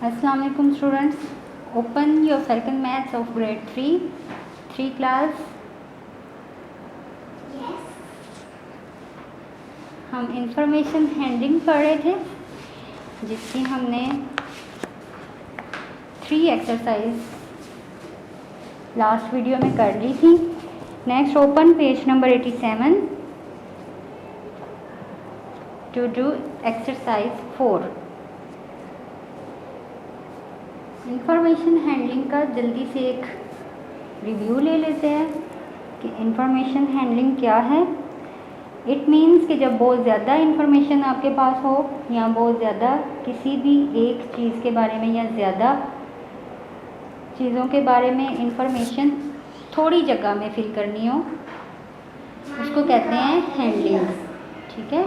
अस्सलाम वालेकुम students, open your second maths of grade three class. हम इंफॉर्मेशन हैंडलिंग पढ़ रहे थे, जिसकी हमने 3 एक्सरसाइज लास्ट वीडियो में कर ली थी। Next open page number 87 to do exercise 4। Information handling का जल्दी से एक रिव्यू ले लेते हैं कि इंफॉर्मेशन हैंडलिंग क्या है। इट मीन्स कि जब बहुत ज़्यादा इंफॉर्मेशन आपके पास हो या बहुत ज़्यादा किसी भी एक चीज़ के बारे में या ज़्यादा चीज़ों के बारे में इंफॉर्मेशन थोड़ी जगह में फिल करनी हो, उसको कहते हैं हैंडलिंग। ठीक है।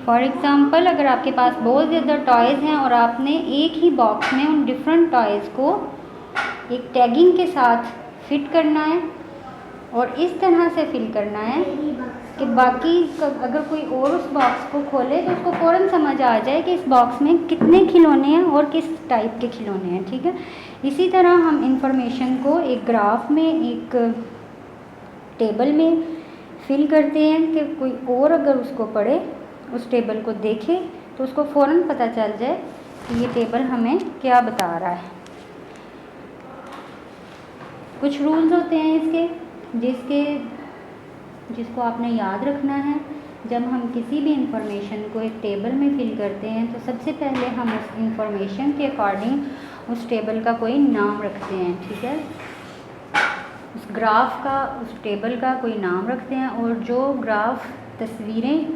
फॉर एग्ज़ाम्पल, अगर आपके पास बहुत ज़्यादा टॉयज़ हैं और आपने एक ही बॉक्स में उन डिफरेंट टॉयज़ को एक टैगिंग के साथ फिट करना है और इस तरह से फिल करना है कि बाकी अगर कोई और उस बॉक्स को खोले तो उसको फ़ौरन समझ आ जाए कि इस बॉक्स में कितने खिलौने हैं और किस टाइप के खिलौने हैं। ठीक है। इसी तरह हम इंफॉर्मेशन को एक ग्राफ में, एक टेबल में फिल करते हैं कि कोई और अगर उसको पढ़े, उस टेबल को देखे तो उसको फ़ौरन पता चल जाए कि ये टेबल हमें क्या बता रहा है। कुछ रूल्स होते हैं इसके जिसको आपने याद रखना है। जब हम किसी भी इंफॉर्मेशन को एक टेबल में फिल करते हैं तो सबसे पहले हम उस इंफॉर्मेशन के अकॉर्डिंग उस टेबल का कोई नाम रखते हैं। ठीक है। उस ग्राफ का, उस टेबल का कोई नाम रखते हैं और जो ग्राफ तस्वीरें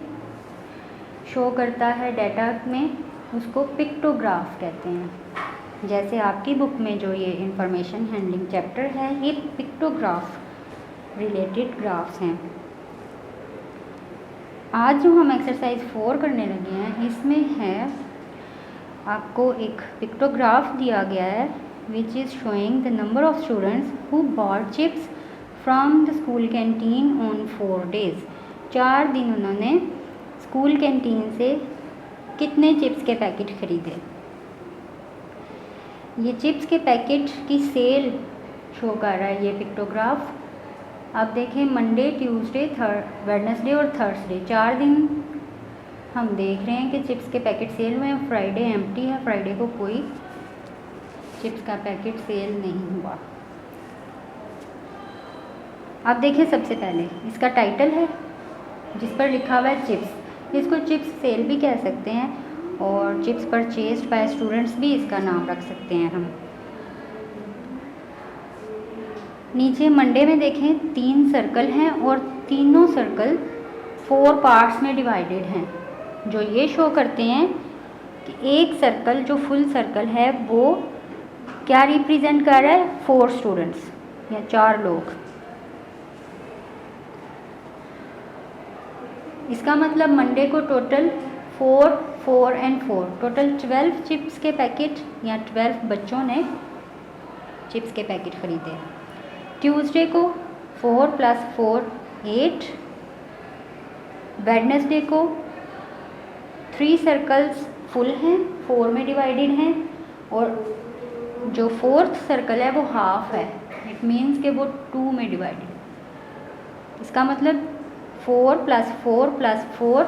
शो करता है डाटा में, उसको पिक्टोग्राफ कहते हैं। जैसे आपकी बुक में जो ये इंफॉर्मेशन हैंडलिंग चैप्टर है, ये पिक्टोग्राफ रिलेटेड ग्राफ्स हैं। आज जो हम एक्सरसाइज 4 करने लगे हैं, इसमें है आपको एक पिक्टोग्राफ दिया गया है which is showing the number of students who bought chips from the school canteen on 4 days. 4 दिन उन्होंने स्कूल कैंटीन से कितने चिप्स के पैकेट ख़रीदे। ये चिप्स के पैकेट की सेल शो कर रहा है ये पिक्टोग्राफ। अब देखें, मंडे, ट्यूसडे, वेडनेसडे और थर्सडे 4 दिन हम देख रहे हैं कि चिप्स के पैकेट सेल हुए हैं। फ्राइडे एम्प्टी है, फ्राइडे को कोई चिप्स का पैकेट सेल नहीं हुआ। अब देखिए, सबसे पहले इसका टाइटल है जिस पर लिखा हुआ है चिप्स। इसको चिप्स सेल भी कह सकते हैं और चिप्स परचेज्ड बाय स्टूडेंट्स भी इसका नाम रख सकते हैं हम। नीचे मंडे में देखें 3 सर्कल हैं और तीनों सर्कल 4 पार्ट्स में डिवाइडेड हैं, जो ये शो करते हैं कि एक सर्कल जो फुल सर्कल है वो क्या रिप्रेजेंट कर रहा है, 4 स्टूडेंट्स या 4 लोग। इसका मतलब मंडे को टोटल 4, 4 एंड 4 टोटल 12 चिप्स के पैकेट या 12 बच्चों ने चिप्स के पैकेट ख़रीदे। ट्यूसडे को 4 + 4 8। वेडनेसडे को 3 सर्कल्स फुल हैं, 4 में डिवाइडेड हैं और जो 4th सर्कल है वो हाफ है। इट मीन्स कि वो 2 में डिवाइडेड। इसका मतलब 4 + 4 + 4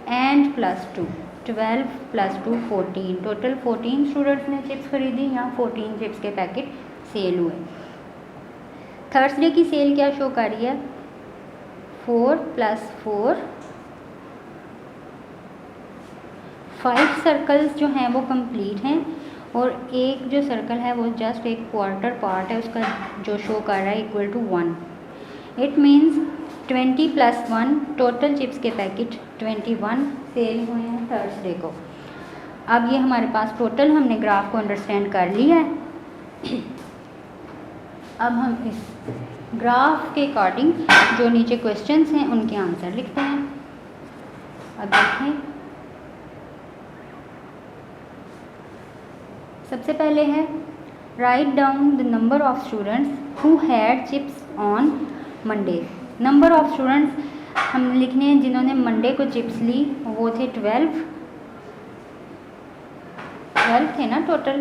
एंड +2 12 + 2 14 टोटल 14 स्टूडेंट्स ने चिप्स खरीदी या 14 चिप्स के पैकेट सेल हुए। थर्सडे की सेल क्या शो कर रही है, 4 + 4 5 सर्कल्स जो हैं वो कंप्लीट हैं और एक जो सर्कल है वो जस्ट एक क्वार्टर पार्ट है, उसका जो शो कर रहा है = 1। इट मीन्स 20 + 1 टोटल चिप्स के पैकेट 21 सेल हुए हैं थर्सडे को। अब ये हमारे पास टोटल, हमने ग्राफ को अंडरस्टैंड कर लिया है। अब हम इस ग्राफ के अकॉर्डिंग जो नीचे क्वेश्चंस हैं उनके आंसर लिखते हैं। अब देखें, सबसे पहले है right down the number of students who had chips on Monday. Number of students, हम लिखने हैं जिन्होंने मंडे को चिप्स ली वो थे 12 थे ना टोटल,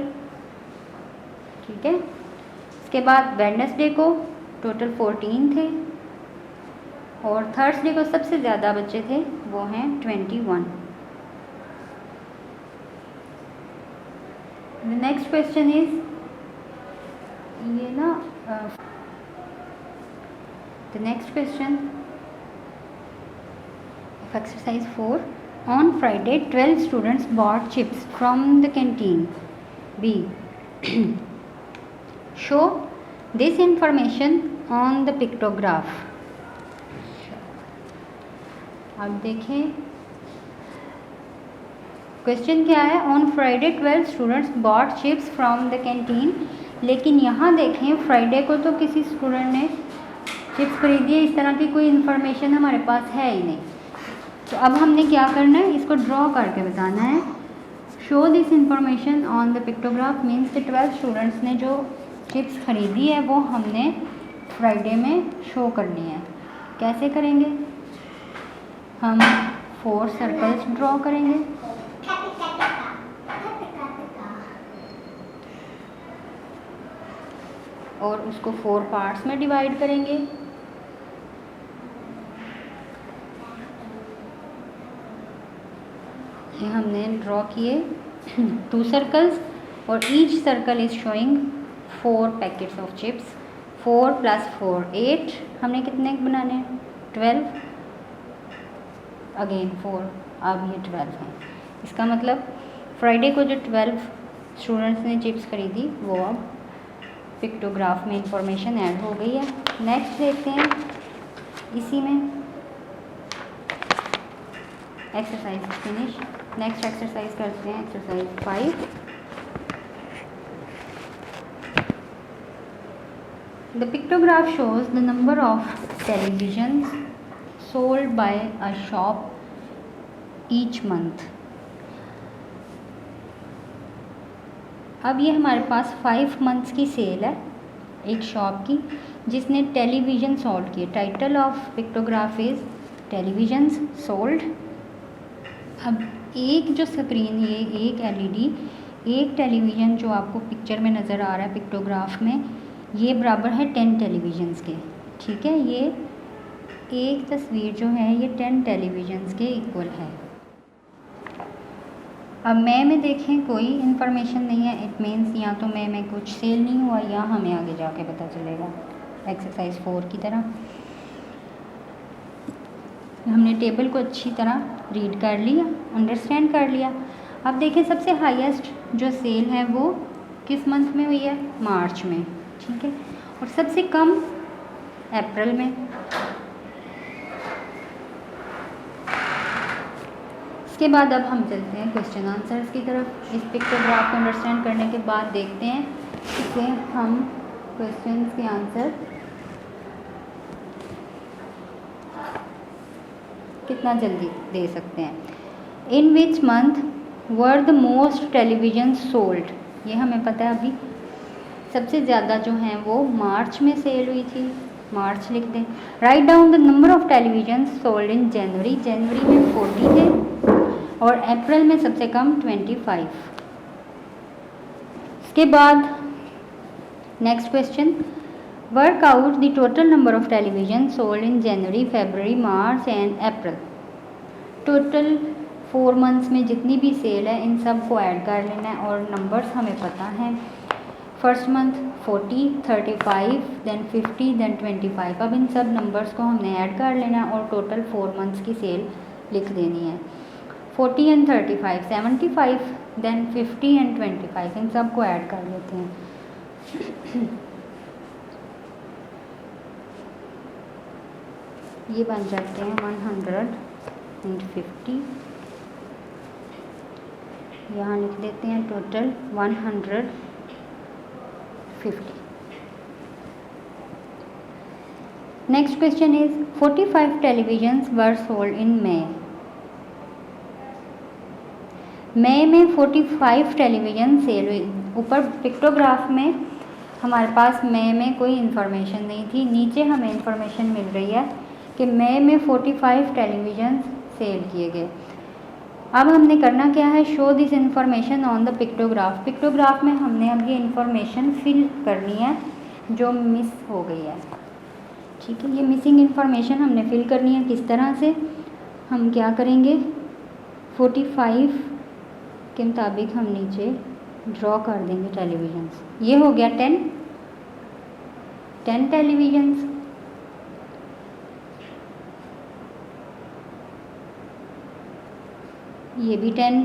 ठीक है। इसके बाद वेडनेसडे को टोटल 14 थे और थर्सडे को सबसे ज़्यादा बच्चे थे वो हैं 21। नेक्स्ट क्वेश्चन इज ये ना the next question of exercise 4 on Friday 12 students bought chips from the canteen be show this information on the pictograph. अब देखें क्वेश्चन क्या है, on Friday 12 students bought chips from the canteen, लेकिन यहाँ देखें Friday को तो किसी स्टूडेंट ने चिप्स खरीदी है, इस तरह की कोई इन्फॉर्मेशन हमारे पास है ही नहीं। तो अब हमने क्या करना है, इसको ड्रॉ करके बताना है। Show this information on the pictograph means the 12 students ने जो चिप्स खरीदी है वो हमने फ्राइडे में शो करनी है। कैसे करेंगे, हम 4 सर्कल्स ड्रॉ करेंगे और उसको 4 पार्ट्स में डिवाइड करेंगे। ये हमने ड्रॉ किए 2 सर्कल्स और each circle is showing 4 packets of chips. 4 + 4 8, हमने कितने बनाने हैं 12, अगेन 4, अब ये 12 है। इसका मतलब फ्राइडे को जो 12 स्टूडेंट्स ने चिप्स खरीदी वो अब पिक्टोग्राफ में इंफॉर्मेशन ऐड हो गई है। नेक्स्ट देखते हैं इसी में एक्सरसाइज फिनिश। नेक्स्ट एक्सरसाइज करते हैं exercise 5। The pictograph shows the number of televisions sold by a shop each month. अब ये हमारे पास 5 मंथ्स की सेल है एक शॉप की जिसने टेलीविज़न सोल्ड किए। Title of pictograph is televisions sold. अब एक जो स्क्रीन, ये एक एलईडी, एक टेलीविज़न जो आपको पिक्चर में नज़र आ रहा है पिक्टोग्राफ में, ये बराबर है 10 टेलीविजन्स के, ठीक है। ये एक तस्वीर जो है ये 10 टेलीविजन्स के इक्वल है। अब में देखें कोई इन्फॉर्मेशन नहीं है, इट मीन्स या तो में कुछ सेल नहीं हुआ या हमें आगे जाके पता चलेगा एक्सरसाइज 4 की तरह। हमने टेबल को अच्छी तरह रीड कर लिया, अंडरस्टैंड कर लिया। अब देखें सबसे हाईएस्ट जो सेल है वो किस मंथ में हुई है, मार्च में, ठीक है, और सबसे कम अप्रैल में। इसके बाद अब हम चलते हैं क्वेश्चन आंसर्स की तरफ। इस पिक्टोग्राफ को अंडरस्टैंड करने के बाद देखते हैं कि हम क्वेश्चंस के आंसर कितना जल्दी दे सकते हैं। In which month were the most television sold, ये हमें पता है अभी। सबसे ज़्यादा जो हैं वो मार्च में सेल हुई थी, मार्च लिख दें। Write down the number of television sold in January, जनवरी में 40 थे और अप्रैल में सबसे कम 25। इसके बाद next question, work out the total number of television sold in January, February, March and April. Total 4 months में जितनी भी सेल है इन सब को ऐड कर लेना है और नंबर्स हमें पता हैं। First month 40, 35, then 50, then 25। अब इन सब नंबर्स को हमने ऐड कर लेना है और टोटल 4 मंथ्स की सेल लिख देनी है। 40 एंड 35 75, देन 50 एंड 25, इन सब को ऐड कर लेते हैं। ये बन जाते हैं 150, यहाँ लिख देते हैं total 150। Next question is 45 televisions were sold in May में 45 टेलीविज़न सेल हुई। ऊपर पिक्टोग्राफ में हमारे पास मई में कोई इन्फॉर्मेशन नहीं थी, नीचे हमें इन्फॉर्मेशन मिल रही है कि मई में 45 टेलीविज़न सेल किए गए। अब हमने करना क्या है, show this information on the pictograph. Pictograph में हमने अब ये इंफॉर्मेशन फिल करनी है जो मिस हो गई है। ठीक है, ये मिसिंग इंफॉर्मेशन हमने फिल करनी है। किस तरह से हम क्या करेंगे, 45 के मुताबिक हम नीचे ड्रॉ कर देंगे टेलीविज़न्स। ये हो गया 10 टेलीविज़न्स। ये भी 10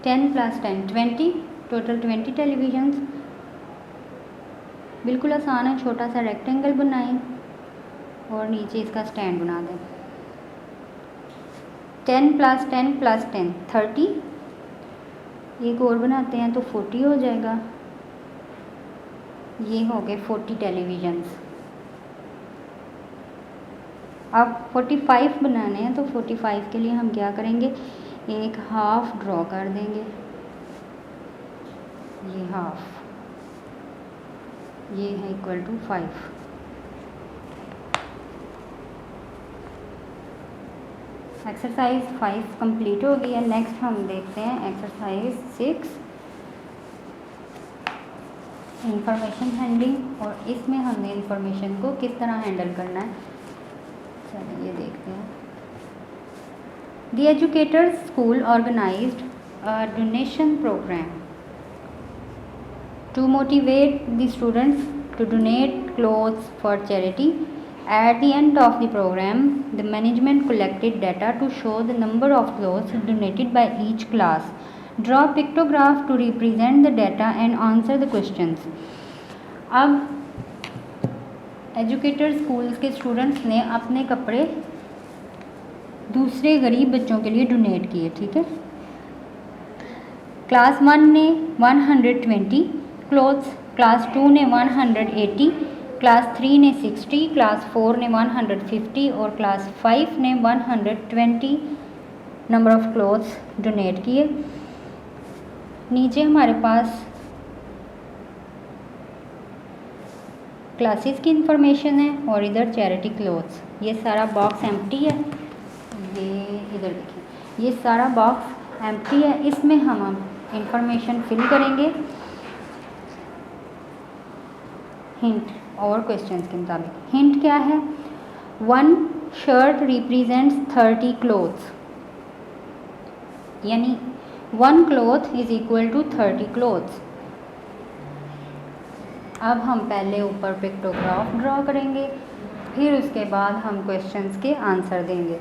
+ 10 20, टोटल 20 टेलीविज़न्स। बिल्कुल आसान है, छोटा सा रेक्टेंगल बनाएं और नीचे इसका स्टैंड बना दें। 10 + 10 + 10 30, एक और बनाते हैं तो 40 हो जाएगा। ये हो गए 40 टेलीविज़न्स। अब 45 बनाने हैं तो 45 के लिए हम क्या करेंगे, एक हाफ ड्रॉ कर देंगे। ये हाफ, ये है इक्वल टू 5। एक्सरसाइज 5 कंप्लीट हो गई है। नेक्स्ट हम देखते हैं एक्सरसाइज 6, इंफॉर्मेशन हैंडलिंग। और इसमें हमने इंफॉर्मेशन को किस तरह हैंडल करना है, चलिए ये देखते हैं। The educators school organised a donation programme to motivate the students to donate clothes for charity. At the end of the program, the management collected data to show the number of clothes donated by each class. Draw pictograph to represent the data and answer the questions. अब educator schools के students ने अपने कपड़े दूसरे गरीब बच्चों के लिए डोनेट किए। ठीक है, क्लास 1 ने 120 क्लोथ्स, क्लास 2 ने 180, क्लास 3 ने 60, क्लास 4 ने 150 और क्लास 5 ने 120 नंबर ऑफ़ क्लोथ्स डोनेट किए। नीचे हमारे पास क्लासेस की इंफॉर्मेशन है और इधर चैरिटी क्लोथ्स। ये सारा बॉक्स एम्प्टी है, ये इधर देखिए, ये सारा बॉक्स एम्प्टी है। इसमें हम इंफॉर्मेशन फिल करेंगे हिंट और क्वेश्चंस के मुताबिक। हिंट क्या है, 1 शर्ट रिप्रेजेंट्स 30 क्लोथ्स, यानी 1 cloth is equal to 30 clothes. अब हम पहले ऊपर पिक्टोग्राफ ड्रॉ करेंगे, फिर उसके बाद हम क्वेश्चंस के आंसर देंगे।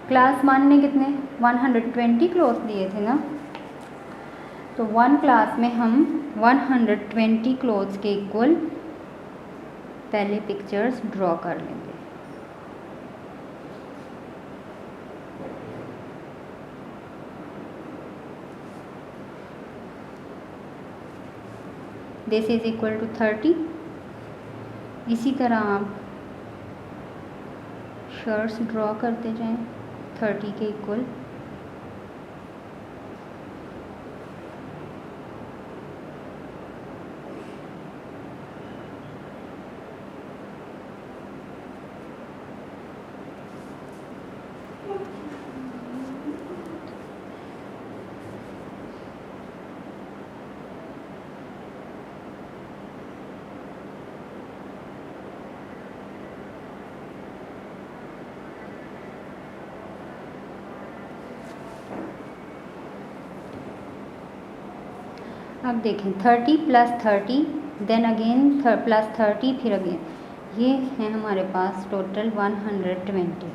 क्लास 1 ने कितने 120 क्लोथ दिए थे ना, तो 1 क्लास में हम 120 क्लोथ्स के इक्वल पहले पिक्चर्स ड्रॉ कर लेंगे। This is equal to 30। इसी तरह आप शर्ट्स ड्रॉ करते जाएं 30 के इक्वल। अब देखें 30 + 30 देन अगेन +30 फिर अगेन, ये है हमारे पास total 120।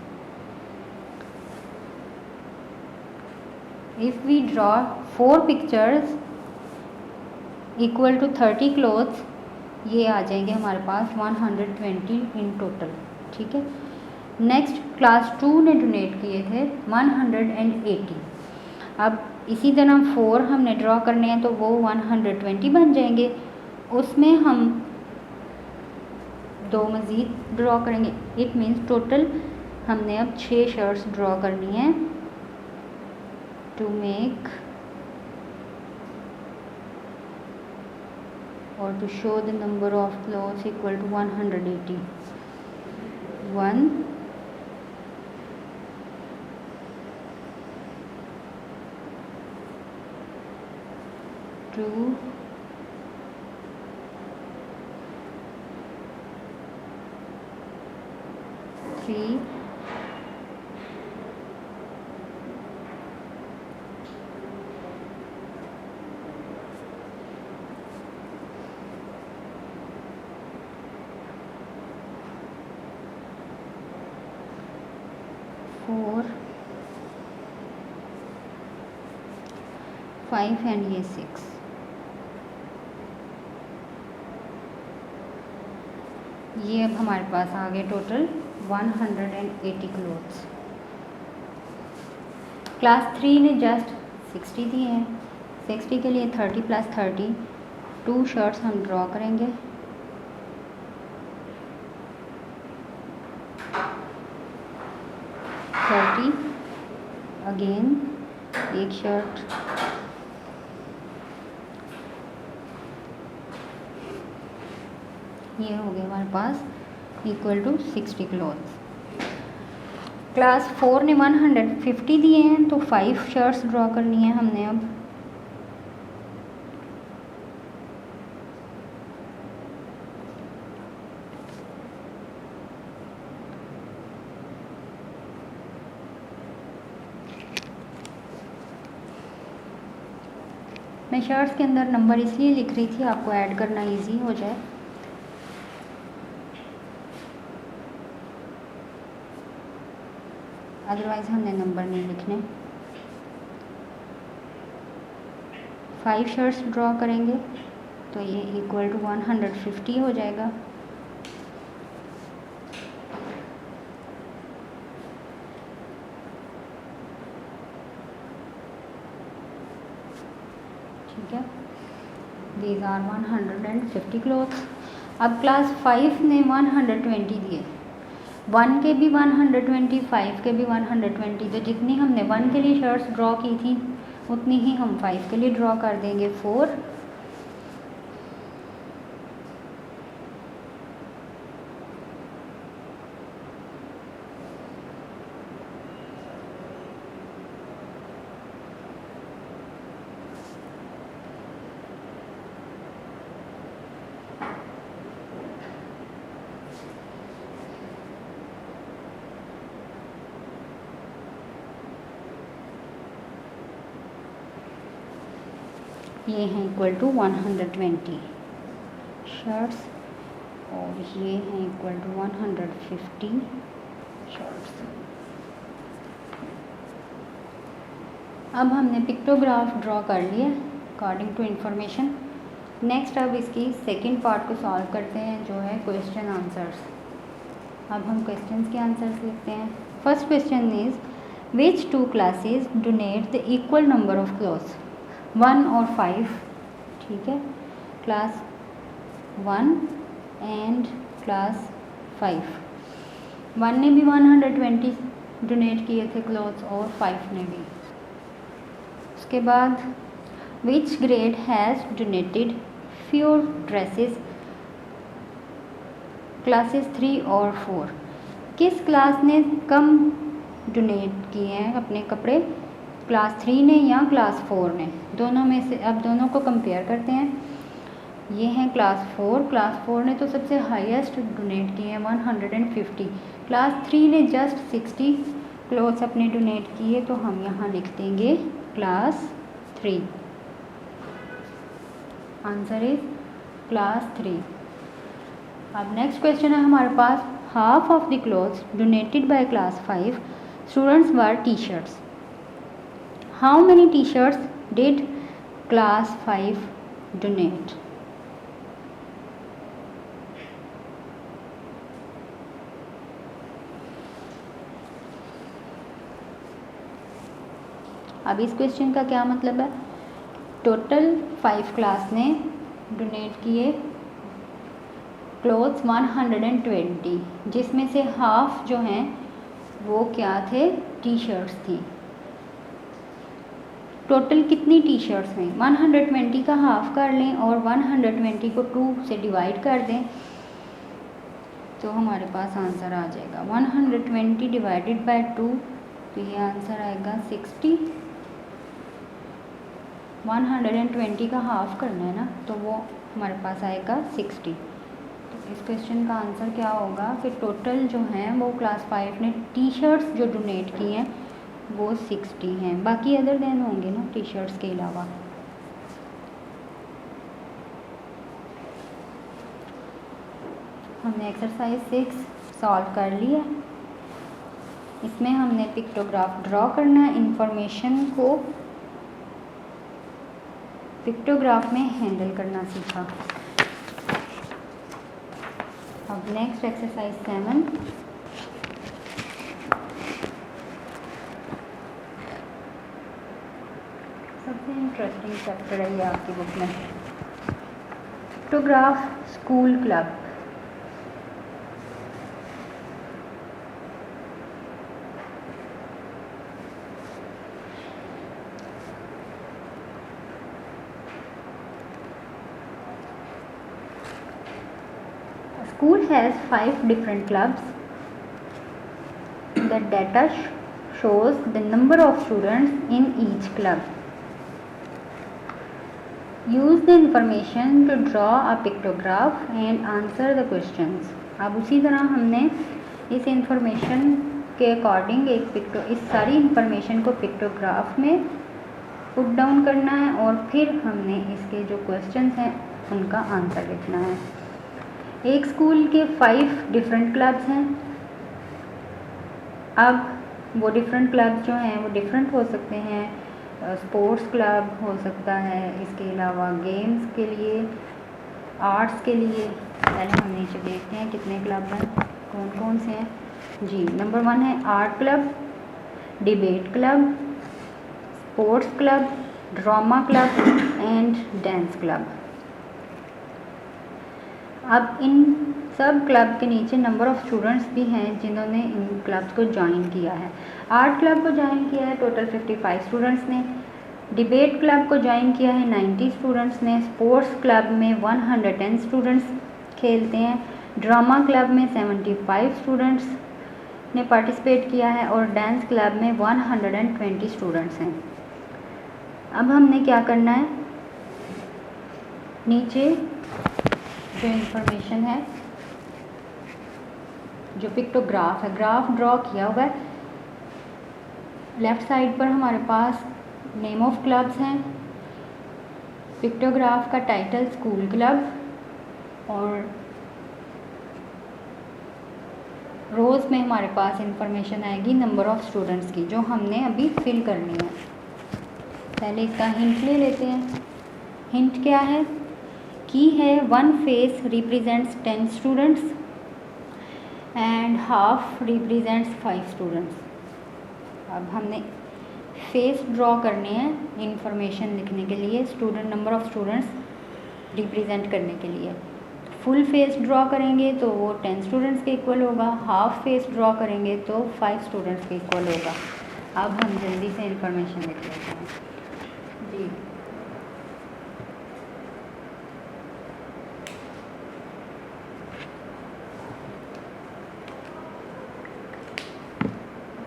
If we draw 4 pictures equal to 30 clothes, ये आ जाएंगे हमारे पास 120 इन टोटल। ठीक है, नेक्स्ट क्लास 2 ने डोनेट किए थे 180। अब इसी तरह 4 हमने ड्रॉ करने हैं तो वो 120 बन जाएंगे। उसमें हम 2 मज़ीद ड्रॉ करेंगे। इट मीन्स टोटल हमने अब 6 शर्ट्स ड्रॉ करनी है टू मेक और to show the number of clothes equal to 180। 1 2 3 4 5 and ये 6। ये अब हमारे पास आ गए टोटल 180 क्लोथ्स। क्लास 3 ने जस्ट 60 दिए हैं। 60 के लिए 30 + 30 2 शर्ट्स हम ड्रॉ करेंगे। अगेन एक शर्ट, ये हो गया हमारे पास इक्वल टू 60 क्लोथ्स। क्लास 4 ने 150 दिए हैं तो 5 शर्ट्स ड्रॉ करनी है हमने। अब मैं शर्ट्स के अंदर नंबर इसलिए लिख रही थी आपको ऐड करना इजी हो जाए। अदरवाइज हमने नंबर नहीं लिखने। 5 शर्ट्स ड्रॉ करेंगे तो ये इक्वल टू 150 हो जाएगा। ठीक है, दीज आर 150 क्लोथ्स। अब क्लास 5 ने 120 दिए, 1 के भी 120, 5 के भी 120। तो जितनी हमने 1 के लिए शर्ट्स ड्रॉ की थी उतनी ही हम 5 के लिए ड्रॉ कर देंगे। 4 ये हैं इक्वल टू 120 शर्ट्स और ये हैं इक्वल टू 150 शर्ट्स। अब हमने पिक्टोग्राफ ड्रॉ कर लिया अकॉर्डिंग टू इंफॉर्मेशन। नेक्स्ट अब इसकी सेकंड पार्ट को सॉल्व करते हैं जो है क्वेश्चन आंसर्स। अब हम क्वेश्चंस के आंसर्स लिखते हैं। First question is which 2 classes donate the equal number of clothes, 1 और 5। ठीक है, क्लास 1 एंड क्लास 5। 1 ने भी 120 डोनेट किए थे क्लोथ्स और 5 ने भी। उसके बाद which grade has donated few dresses, classes 3 और 4। किस क्लास ने कम डोनेट किए हैं अपने कपड़े, क्लास 3 ने या क्लास 4 ने। दोनों में से अब दोनों को कंपेयर करते हैं। ये हैं क्लास 4। क्लास 4 ने तो सबसे हाईएस्ट डोनेट किए हैं 150। क्लास 3 ने जस्ट 60 क्लोथ्स अपने डोनेट किए, तो हम यहाँ लिख देंगे क्लास 3। Answer is class 3। अब नेक्स्ट क्वेश्चन है हमारे पास, half of the clothes donated by class 5 students were T shirts. How many T shirts did class 5 donate. अब इस क्वेश्चन का क्या मतलब है, टोटल 5 क्लास ने डोनेट किए क्लोथ्स 120, जिसमें से हाफ जो हैं वो क्या थे, टी शर्ट्स थी। टोटल कितनी टी शर्ट्स हैं, 120 का हाफ कर लें और 120 को 2 से डिवाइड कर दें तो हमारे पास आंसर आ जाएगा 120 डिवाइडेड बाय 2, तो ये आंसर आएगा 60। 120 का हाफ करना है ना, तो वो हमारे पास आएगा 60। तो इस क्वेश्चन का आंसर क्या होगा कि टोटल जो हैं वो क्लास 5 ने टी शर्ट्स जो डोनेट की हैं वो 60 हैं, बाकी अदर देन होंगे ना टी शर्ट्स के अलावा। हमने एक्सरसाइज 6 सॉल्व कर लिया। इसमें हमने पिक्टोग्राफ ड्रॉ करना है, इंफॉर्मेशन को पिक्टोग्राफ में हैंडल करना सीखा। अब नेक्स्ट एक्सरसाइज 7, सबसे इंटरेस्टिंग चैप्टर है ये आपकी बुक में, pictograph school club. School has 5 different clubs. The data shows the number of students in each club. Use the information to draw a pictograph and answer the questions. अब उसी तरह हमने इस information के अकॉर्डिंग इस सारी information को pictograph में पुट डाउन करना है और फिर हमने इसके जो क्वेश्चंस हैं उनका आंसर लिखना है। एक स्कूल के 5 डिफरेंट क्लब्स हैं। अब वो डिफरेंट क्लब्स जो हैं वो डिफरेंट हो सकते हैं, स्पोर्ट्स क्लब हो सकता है, इसके अलावा गेम्स के लिए, आर्ट्स के लिए। पहले हम नीचे देखते हैं कितने क्लब हैं, कौन कौन से हैं। जी, नंबर 1 है art club, debate club, sports club, drama club and dance club. अब इन सब क्लब के नीचे नंबर ऑफ़ स्टूडेंट्स भी हैं जिन्होंने इन क्लब्स को ज्वाइन किया है। आर्ट क्लब को ज्वाइन किया है टोटल 55 स्टूडेंट्स ने, डिबेट क्लब को ज्वाइन किया है 90 स्टूडेंट्स ने, स्पोर्ट्स क्लब में 110 स्टूडेंट्स खेलते हैं, ड्रामा क्लब में 75 स्टूडेंट्स ने पार्टिसिपेट किया है और डांस क्लब में 120 स्टूडेंट्स हैं। अब हमने क्या करना है, नीचे जो इंफॉर्मेशन है, जो पिक्टोग्राफ है, ग्राफ ड्रॉ किया हुआ है। लेफ़्ट साइड पर हमारे पास नेम ऑफ क्लब्स हैं, पिक्टोग्राफ का टाइटल स्कूल क्लब, और रोज़ में हमारे पास इंफॉर्मेशन आएगी नंबर ऑफ़ स्टूडेंट्स की, जो हमने अभी फिल करनी है। पहले इसका हिंट ले लेते हैं। हिंट क्या है? की है 1 face represents 10 students and half represents 5 students. अब हमने फेस ड्रॉ करने हैं इंफॉर्मेशन लिखने के लिए, student number of students represent करने के लिए। फुल फेस ड्रॉ करेंगे तो वो 10 स्टूडेंट्स के इक्वल होगा, हाफ फेस ड्रॉ करेंगे तो 5 स्टूडेंट्स के इक्वल होगा। अब हम जल्दी से इंफॉर्मेशन लिख लेते हैं। जी,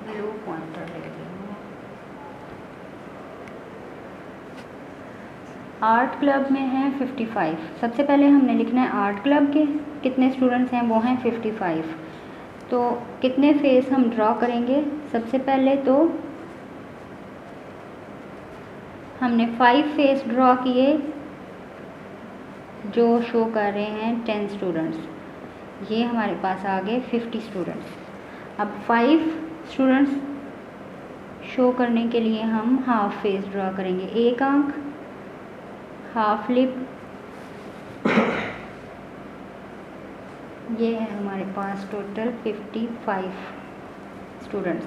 ब्लू पॉइंटर ले लेंगे। आर्ट क्लब में हैं 55। सबसे पहले हमने लिखना है आर्ट क्लब के कितने स्टूडेंट्स हैं, वो हैं 55। तो कितने फेस हम ड्रॉ करेंगे? सबसे पहले तो हमने 5 फेस ड्रॉ किए जो शो कर रहे हैं 10 स्टूडेंट्स। ये हमारे पास आ गए 50 स्टूडेंट्स। अब 5 स्टूडेंट्स शो करने के लिए हम हाफ फेस ड्रॉ करेंगे, एक आंख, हाफ लिप। ये है हमारे पास टोटल 55 स्टूडेंट्स।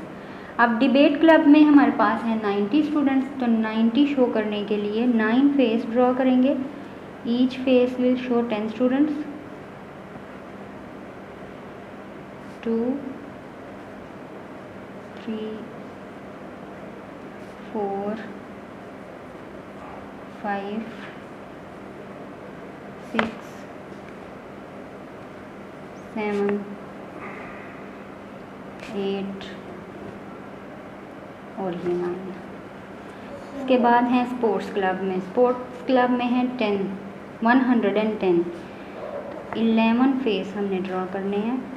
अब डिबेट क्लब में हमारे पास है 90 स्टूडेंट्स, तो 90 शो करने के लिए 9 फेस ड्रॉ करेंगे, each face will show 10 students. 2 3 4 5 6 7, 8 और ये 9। इसके बाद हैं स्पोर्ट्स क्लब में। स्पोर्ट्स क्लब में है 110। 11 फेस हमने ड्रॉ करने हैं।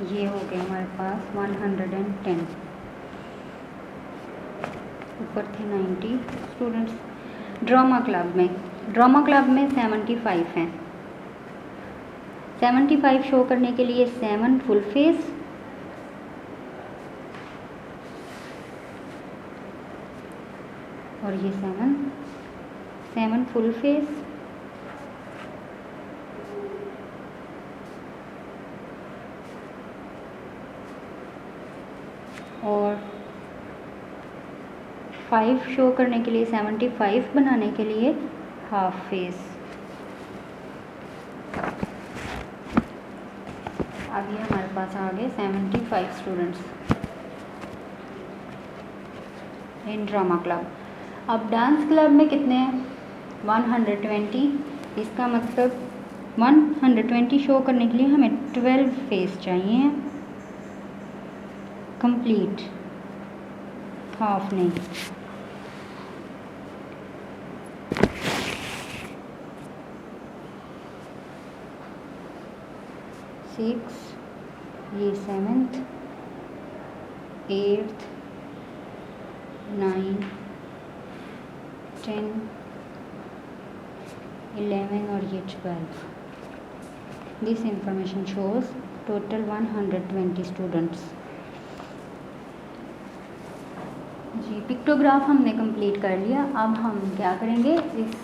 ये हो गए हमारे पास 110। ऊपर थे 90 स्टूडेंट्स। ड्रामा क्लब में 75 हैं। 75 शो करने के लिए 7 फुल फेस और ये 7 फुल फेस और 5 शो करने के लिए 75 बनाने के लिए हाफ फेस। अब ये हमारे पास आ गए 75 स्टूडेंट्स इन ड्रामा क्लब। अब डांस क्लब में कितने हैं? 120। इसका मतलब 120 शो करने के लिए हमें 12 फेस चाहिए कंप्लीट, हाफ नहीं। सिक्स, ये 7th, 8th, 9, 10, 11 और ये 12। This information shows total 120 students. जी, पिक्टोग्राफ हमने कंप्लीट कर लिया। अब हम क्या करेंगे, इस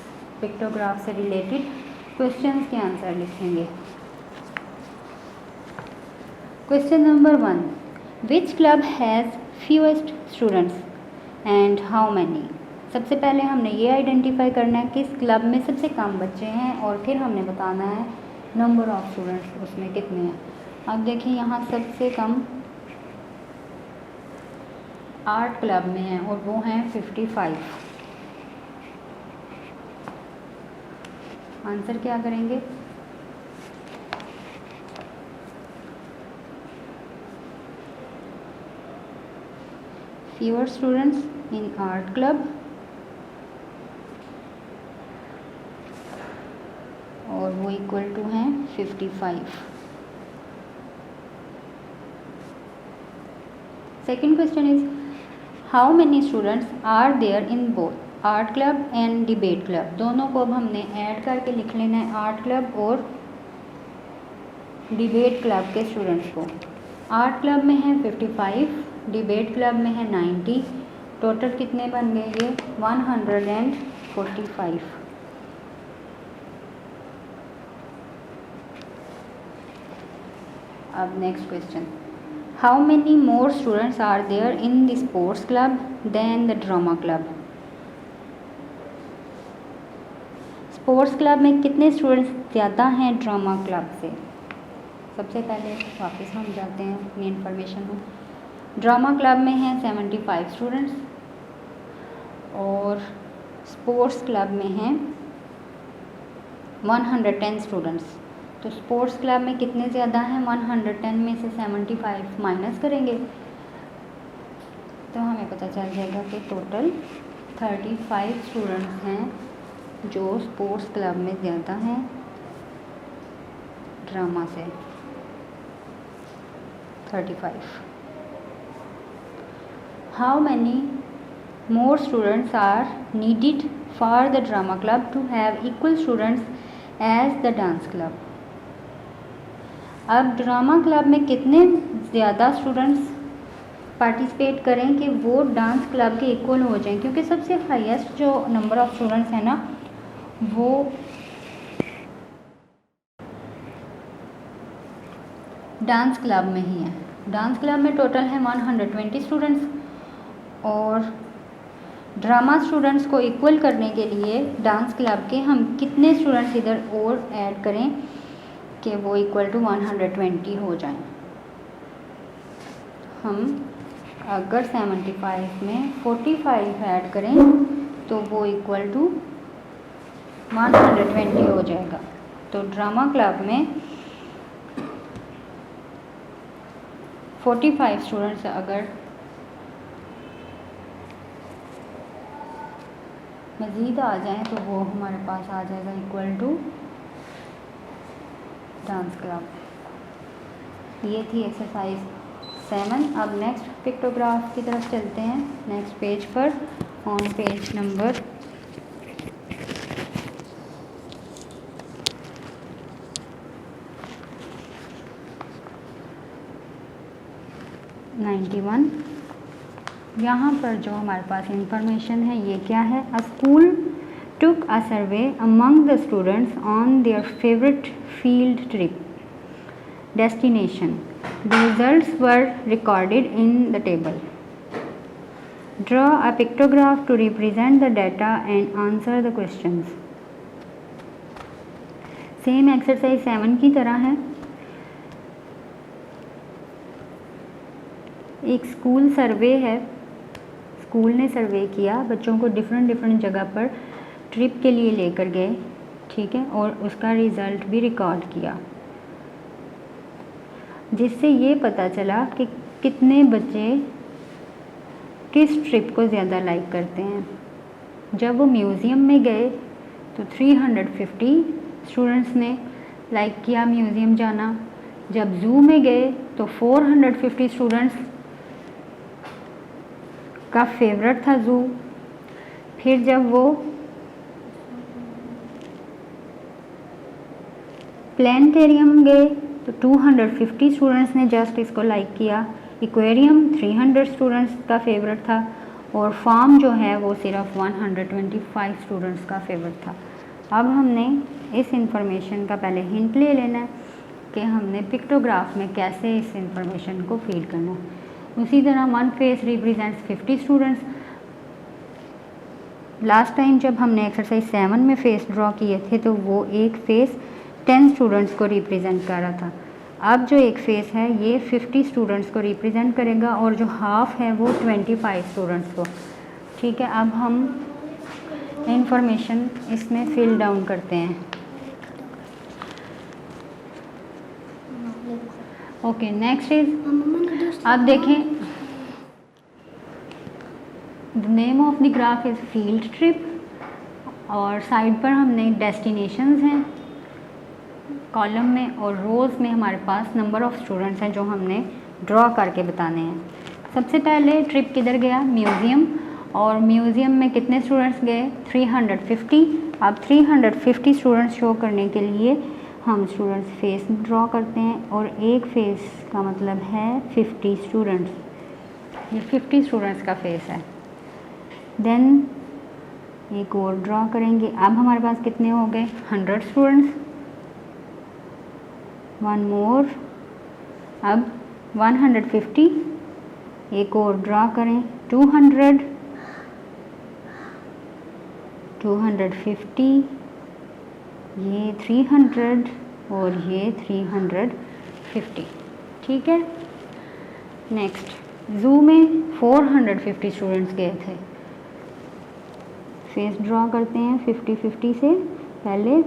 पिक्टोग्राफ से रिलेटेड क्वेश्चंस के आंसर लिखेंगे। Question number 1, which club has fewest students and how many. सबसे पहले हमने ये आइडेंटिफाई करना है किस क्लब में सबसे कम बच्चे हैं और फिर हमने बताना है नंबर ऑफ स्टूडेंट्स उसमें कितने हैं। अब देखिए यहाँ सबसे कम 8 क्लब में हैं और वो हैं 55। आंसर क्या करेंगे? fewer students in art club और वो इक्वल टू हैं 55। Second question is how many students are there in both art club and debate club. दोनों को अब हमने ऐड करके लिख लेना है, आर्ट क्लब और डिबेट क्लब के स्टूडेंट्स को। आर्ट क्लब में है 55, डिबेट क्लब में है 90। टोटल कितने बन गए ये? 145। अब next question, how many more students are there in the sports club than the drama club. Sports club में कितने स्टूडेंट्स ज़्यादा हैं ड्रामा क्लब से? सबसे पहले वापस हम जाते हैं अपनी इन्फॉर्मेशन में। ड्रामा क्लब में हैं 75 स्टूडेंट्स और स्पोर्ट्स क्लब में हैं 110 स्टूडेंट्स। तो स्पोर्ट्स क्लब में कितने ज़्यादा हैं? 110 में से 75 माइनस करेंगे तो हमें पता चल जाएगा कि टोटल 35 स्टूडेंट्स हैं जो स्पोर्ट्स क्लब में ज़्यादा हैं ड्रामा से। 35। How many more students are needed for the drama club to have equal students as the dance club. अब ड्रामा क्लब में कितने ज़्यादा स्टूडेंट्स पार्टिसिपेट करें कि वो डांस क्लब के इक्वल हो जाएं, क्योंकि सबसे हाईएस्ट जो नंबर ऑफ़ स्टूडेंट्स हैं ना वो डांस क्लब में ही है। डांस क्लब में टोटल है 120 स्टूडेंट्स, और ड्रामा स्टूडेंट्स को इक्वल करने के लिए डांस क्लब के हम कितने स्टूडेंट्स इधर और ऐड करें कि वो इक्वल टू 120 हो जाएं। हम अगर 75 में 45 ऐड करें तो वो इक्वल टू 120 हो जाएगा। तो ड्रामा क्लब में 45 स्टूडेंट्स अगर मज़ीद आ जाएं तो वो हमारे पास आ जाएगा इक्वल टू डांस क्लब। ये थी एक्सरसाइज 7। अब नेक्स्ट पिक्टोग्राफ की तरफ चलते हैं, नेक्स्ट पेज पर, ऑन पेज नंबर 91। यहाँ पर जो हमारे पास इंफॉर्मेशन है ये क्या है? अ school took a survey among the students on their favorite field trip destination. The results were recorded in the table. Draw a pictograph to represent the data and answer the questions. Same exercise 7 की तरह है। एक school सर्वे है, school ने सर्वे किया, बच्चों को different जगह पर ट्रिप के लिए लेकर गए, ठीक है, और उसका रिज़ल्ट भी रिकॉर्ड किया, जिससे ये पता चला कि कितने बच्चे किस ट्रिप को ज़्यादा लाइक करते हैं। जब वो म्यूज़ियम में गए तो 350 स्टूडेंट्स ने लाइक किया म्यूज़ियम जाना। जब ज़ू में गए तो 450 स्टूडेंट्स का फेवरेट था ज़ू। फिर जब वो प्लानिटेरियम गए तो 250 स्टूडेंट्स ने जस्ट इसको लाइक किया। एक्वेरियम 300 स्टूडेंट्स का फेवरेट था, और फार्म जो है वो सिर्फ 125 स्टूडेंट्स का फेवरेट था। अब हमने इस इंफॉर्मेशन का पहले हिंट ले लेना है कि हमने पिक्टोग्राफ में कैसे इस इंफॉर्मेशन को फील करना है। उसी तरह one face represents 50 students. Last time जब हमने एक्सरसाइज 7 में फेस ड्रॉ किए थे तो वो एक फेस 10 स्टूडेंट्स को रिप्रेजेंट कर रहा था। अब जो एक फेस है ये 50 स्टूडेंट्स को रिप्रेजेंट करेगा, और जो हाफ है वो 25 स्टूडेंट्स को, ठीक है। अब हम इंफॉर्मेशन इसमें फिल डाउन करते हैं। ओके, नेक्स्ट इज, आप देखें, the name of the graph is field trip, और साइड पर हमने डेस्टिनेशंस हैं कॉलम में, और रोज़ में हमारे पास नंबर ऑफ़ स्टूडेंट्स हैं जो हमने ड्रॉ करके बताने हैं। सबसे पहले ट्रिप किधर गया? म्यूज़ियम, और म्यूज़ियम में कितने स्टूडेंट्स गए? 350। अब 350 स्टूडेंट्स शो करने के लिए हम स्टूडेंट्स फेस ड्रॉ करते हैं, और एक फेस का मतलब है 50 स्टूडेंट्स। ये 50 स्टूडेंट्स का फेस है। देन एक और ड्रॉ करेंगे। अब हमारे पास कितने हो गए? 100 स्टूडेंट्स। वन मोर, अब 150, एक और ड्रॉ करें 200, 250, ये 300 और ये 350, ठीक है। नेक्स्ट, ज़ू में 450 स्टूडेंट्स गए थे। फेस ड्रॉ करते हैं 50-50 से। पहले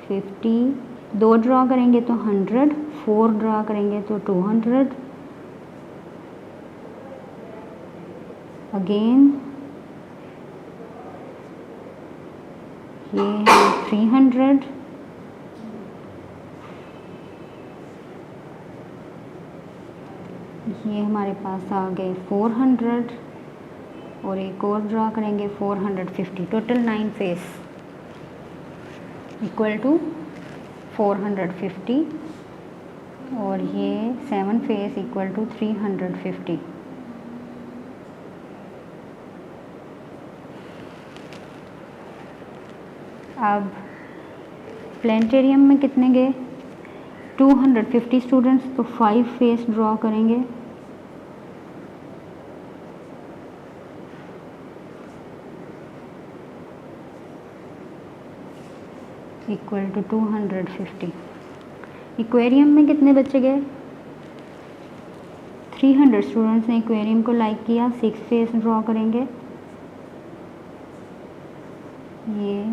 50, 2 ड्रॉ करेंगे तो 100, 4 ड्रॉ करेंगे तो 200, अगेन ये है 300, ये हमारे पास आ गए 400, और एक और ड्रॉ करेंगे 450। टोटल 9 फेस इक्वल टू 450, और ये 7 फेस इक्वल टू 350। अब प्लानिटेरियम में कितने गए? 250 स्टूडेंट्स, तो 5 फेस ड्रॉ करेंगे। Equal to 250। एक्वेरियम में कितने बच्चे गए? 300 स्टूडेंट्स ने एक्वेरियम को लाइक किया, 6 फेस ड्रॉ करेंगे। ये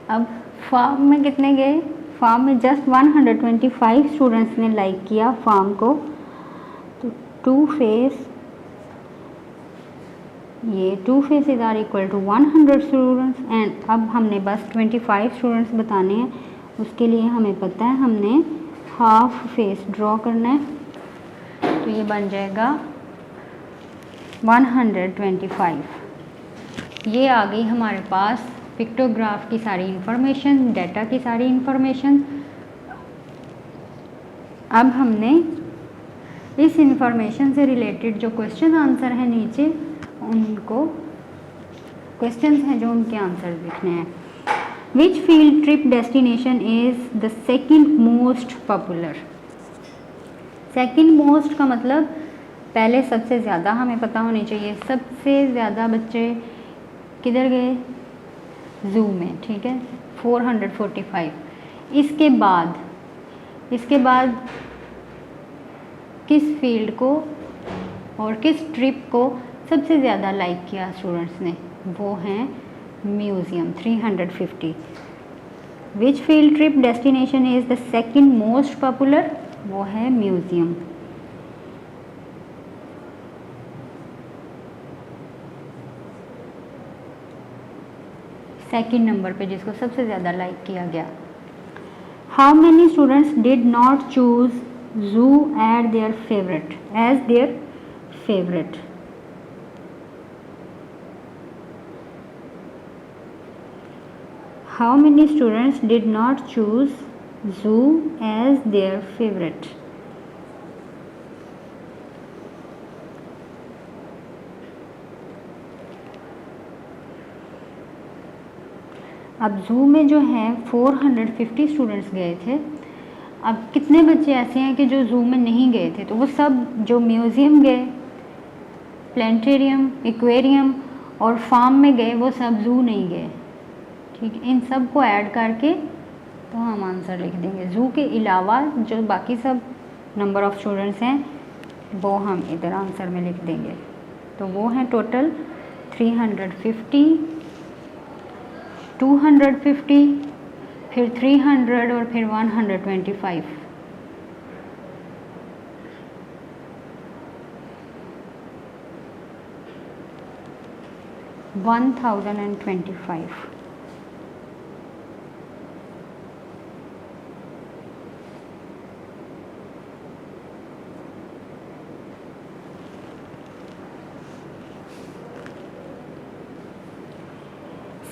अब फार्म में कितने गए? फार्म में जस्ट 125 स्टूडेंट्स ने लाइक किया फार्म को, तो 2 फेस, ये 2 faces are equal to 100 students. And अब हमने बस 25 स्टूडेंट्स बताने हैं, उसके लिए हमें पता है हमने हाफ फेस ड्रॉ करना है, तो ये बन जाएगा 125। ये आ गई हमारे पास पिक्टोग्राफ की सारी इंफॉर्मेशन, डाटा की सारी इंफॉर्मेशन। अब हमने इस इंफॉर्मेशन से रिलेटेड जो क्वेश्चन आंसर है नीचे, उनको क्वेश्चंस हैं जो उनके आंसर लिखने हैं। Which field trip destination is the second most popular? Second most का मतलब पहले सबसे ज़्यादा हमें पता होनी चाहिए। सबसे ज़्यादा बच्चे किधर गए? ज़ू में, ठीक है, 445। इसके बाद किस फील्ड को और किस ट्रिप को सबसे ज़्यादा लाइक किया स्टूडेंट्स ने? वो हैं museum, 350। Which field trip destination is the second most popular? वो है म्यूज़ियम। सेकंड नंबर पे जिसको सबसे ज़्यादा लाइक किया गया। How many students did not choose zoo at their favourite as their favourite? How many students did not choose zoo as their favourite? अब zoo में जो है 450 स्टूडेंट्स गए थे। अब कितने बच्चे ऐसे हैं कि जो ज़ू में नहीं गए थे? तो वो सब जो म्यूज़ियम गए, प्लानिटेरियम, एक्वेरियम और फार्म में गए, वो सब ज़ू नहीं गए। ठीक है, इन सब को ऐड करके तो हम आंसर लिख देंगे। ज़ू के अलावा जो बाकी सब नंबर ऑफ़ स्टूडेंट्स हैं वो हम इधर आंसर में लिख देंगे। तो वो हैं टोटल 350, 250, फिर 300 और फिर 125।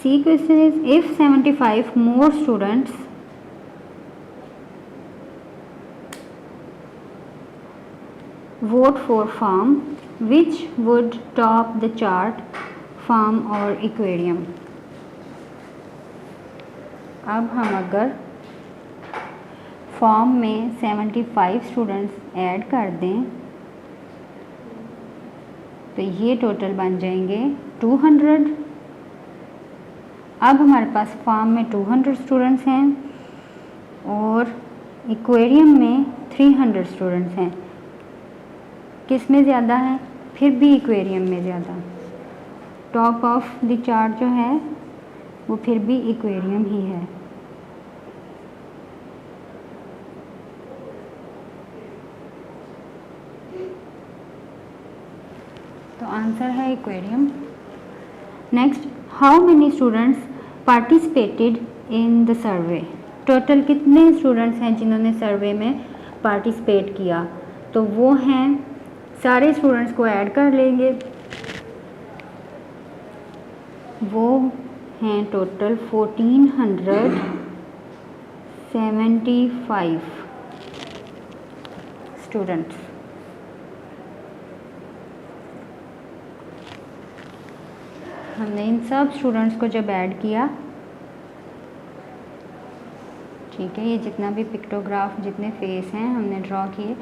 C question is, if 75 more students vote for farm, which would top the chart, farm or aquarium? अब हम अगर फॉर्म में 75 स्टूडेंट्स ऐड कर दें तो ये टोटल बन जाएंगे 200। अब हमारे पास फार्म में 200 स्टूडेंट्स हैं और एक्वेरियम में 300 स्टूडेंट्स हैं। किस में ज़्यादा है? फिर भी एक्वेरियम में ज़्यादा। टॉप ऑफ द चार्ट जो है वो फिर भी एक्वेरियम ही है। तो आंसर है aquarium. Next, how many students participated in the survey? Total कितने स्टूडेंट्स हैं जिन्होंने सर्वे में पार्टिसिपेट किया? तो वो हैं, सारे स्टूडेंट्स को ऐड कर लेंगे, वो हैं टोटल 1475 स्टूडेंट्स। हमने इन सब स्टूडेंट्स को जब ऐड किया, ठीक है, ये जितना भी पिक्टोग्राफ जितने फेस हैं हमने ड्रॉ किए,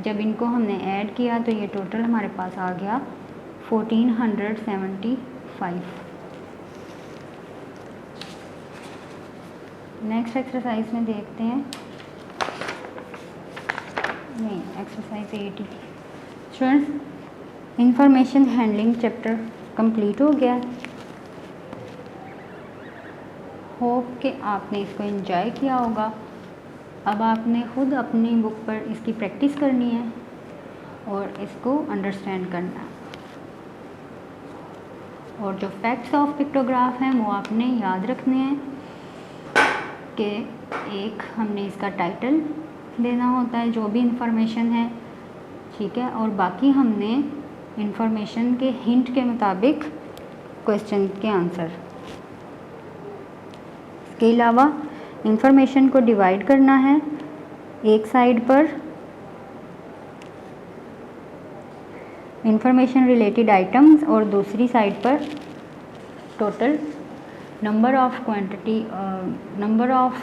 जब इनको हमने ऐड किया तो ये टोटल हमारे पास आ गया 1475। नेक्स्ट एक्सरसाइज में देखते हैं, नहीं exercise 80। Students, information handling chapter complete हो गया। होप कि आपने इसको एंजॉय किया होगा। अब आपने ख़ुद अपनी बुक पर इसकी प्रैक्टिस करनी है और इसको अंडरस्टैंड करना है, और जो फैक्ट्स ऑफ पिक्टोग्राफ हैं वो आपने याद रखने हैं कि एक हमने इसका टाइटल देना होता है जो भी इंफॉर्मेशन है, ठीक है, और बाकी हमने इंफॉर्मेशन के हिंट के मुताबिक क्वेश्चन के आंसर। इसके अलावा इंफॉर्मेशन को डिवाइड करना है, एक साइड पर इंफॉर्मेशन रिलेटेड आइटम्स और दूसरी साइड पर total number of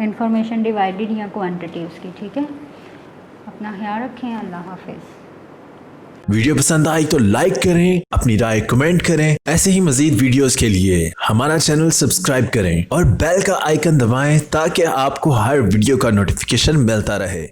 information divided या क्वांटिटी उसकी, ठीक है। अपना ख्याल रखें, अल्लाह हाफिज़। वीडियो पसंद आई तो लाइक करें, अपनी राय कमेंट करें। ऐसे ही मजीद वीडियोस के लिए हमारा चैनल सब्सक्राइब करें और बेल का आइकन दबाएं ताकि आपको हर वीडियो का नोटिफिकेशन मिलता रहे।